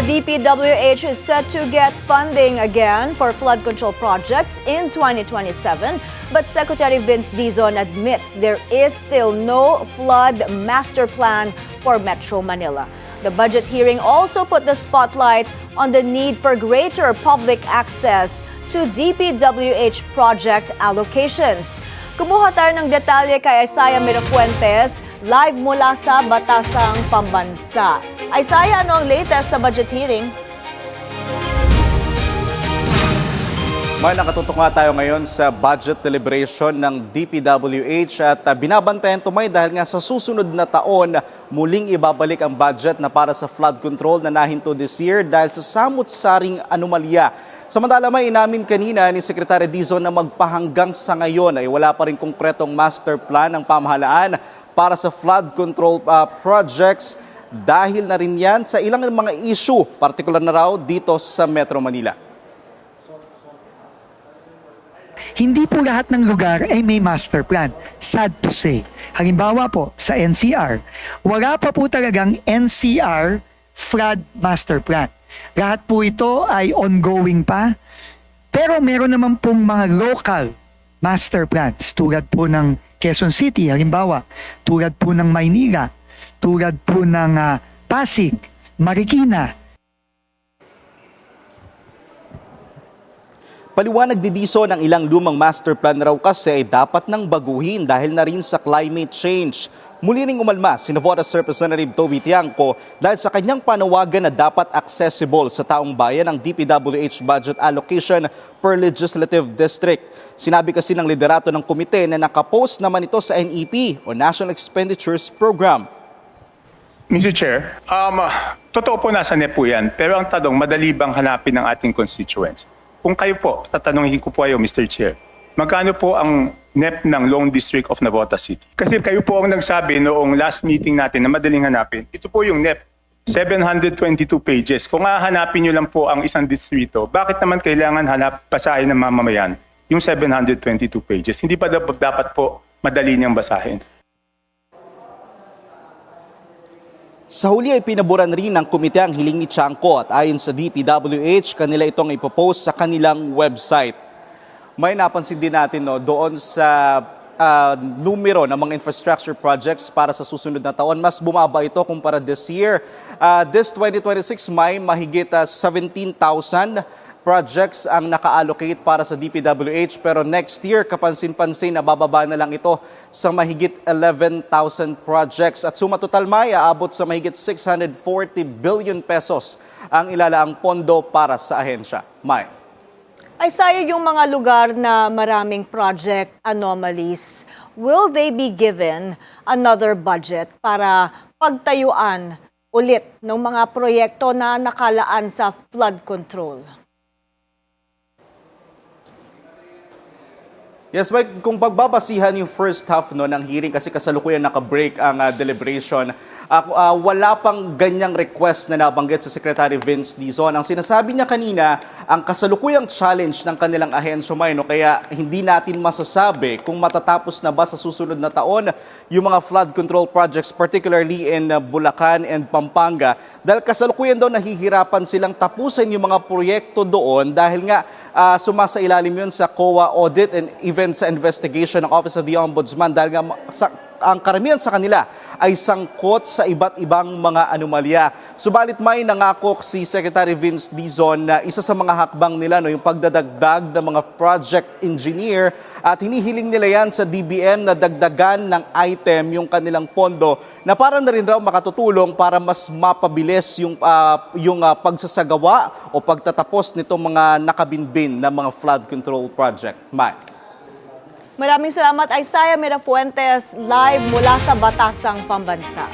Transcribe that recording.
The DPWH is set to get funding again for flood control projects in 2027, but Secretary Vince Dizon admits there is still no flood master plan for Metro Manila. The budget hearing also put the spotlight on the need for greater public access to DPWH project allocations. Kumuha tayo ng detalye kay Isaiah Mirafuentes, live mula sa Batasang Pambansa. Isaiah, ano ang latest sa budget hearing? May nakatutok nga tayo ngayon sa budget deliberation ng DPWH at binabantayan tumay dahil nga sa susunod na taon muling ibabalik ang budget na para sa flood control na nahinto this year dahil sa samut-saring anomalya. Samantala may inamin kanina ni Secretary Dizon na magpahanggang sa ngayon ay wala pa rin konkretong master plan ng pamahalaan para sa flood control projects dahil na rin yan sa ilang mga issue, partikular na raw dito sa Metro Manila. Hindi po lahat ng lugar ay may master plan. Sad to say. Halimbawa po, sa NCR, wala pa po talagang NCR flood master plan. Lahat po ito ay ongoing pa. Pero meron naman pong mga local master plans tulad po ng Quezon City, halimbawa, tulad po ng Maynila, tulad po ng Pasig, Marikina. Paliwanag ni Dizon ng ilang lumang master plan raw kasi ay dapat nang baguhin dahil na rin sa climate change. Muli ring umalma si Navotas Representative Toby Tiangco dahil sa kanyang panawagan na dapat accessible sa taong bayan ang DPWH budget allocation per legislative district. Sinabi kasi ng liderato ng komite na nakapost naman ito sa NEP o National Expenditures Program. Mr. Chair, totoo po nasa NEP po yan, pero ang tanong, madali bang hanapin ng ating constituents? Kung kayo po, tatanungin ko po kayo, Mr. Chair, magkano po ang NEP ng Lone District of Navotas City? Kasi kayo po ang nagsabi noong last meeting natin na madaling hanapin. Ito po yung NEP, 722 pages. Kung hahanapin nyo lang po ang isang distrito, bakit naman kailangan basahin ng mamamayan yung 722 pages? Hindi pa dapat po madali niyang basahin? Sa huli ay pinaboran rin ng komite ang hiling ni Tiangco at ayon sa DPWH, kanila itong ipopost sa kanilang website. May napansin din natin doon sa numero ng mga infrastructure projects para sa susunod na taon. Mas bumaba ito kumpara this year. This 2026 may mahigit 17,000 projects ang naka-allocate para sa DPWH pero next year kapansin-pansin na bababa na lang ito sa mahigit 11,000 projects at sumatotal may aabot sa mahigit 640 billion pesos ang ilalaang pondo para sa ahensya. May. Isaiah, yung mga lugar na maraming project anomalies, will they be given another budget para pagtayuan ulit ng mga proyekto na nakalaan sa flood control? Yes, Mike, kung pagbabasihan yung first half ng hearing kasi kasalukuyan naka-break ang deliberation, wala pang ganyang request na nabanggit sa Secretary Vince Dizon. Ang sinasabi niya kanina, ang kasalukuyang challenge ng kanilang ahensya kaya hindi natin masasabi kung matatapos na ba sa susunod na taon yung mga flood control projects, particularly in Bulacan and Pampanga. Dahil kasalukuyan daw nahihirapan silang tapusin yung mga proyekto doon dahil nga sumasailalim yun sa COA audit and even sa investigation ng Office of the Ombudsman dahil nga ang karamihan sa kanila ay sangkot sa iba't ibang mga anomalya. Subalit may nangako si Secretary Vince Dizon na isa sa mga hakbang nila yung pagdadagdag ng mga project engineer at hinihiling nila yan sa DBM na dagdagan ng item yung kanilang pondo na para na rin raw makatutulong para mas mapabilis yung pagsasagawa o pagtatapos nitong mga nakabinbin na mga flood control project. Maraming salamat, Isaiah Mirafuentes, live mula sa Batasang Pambansa.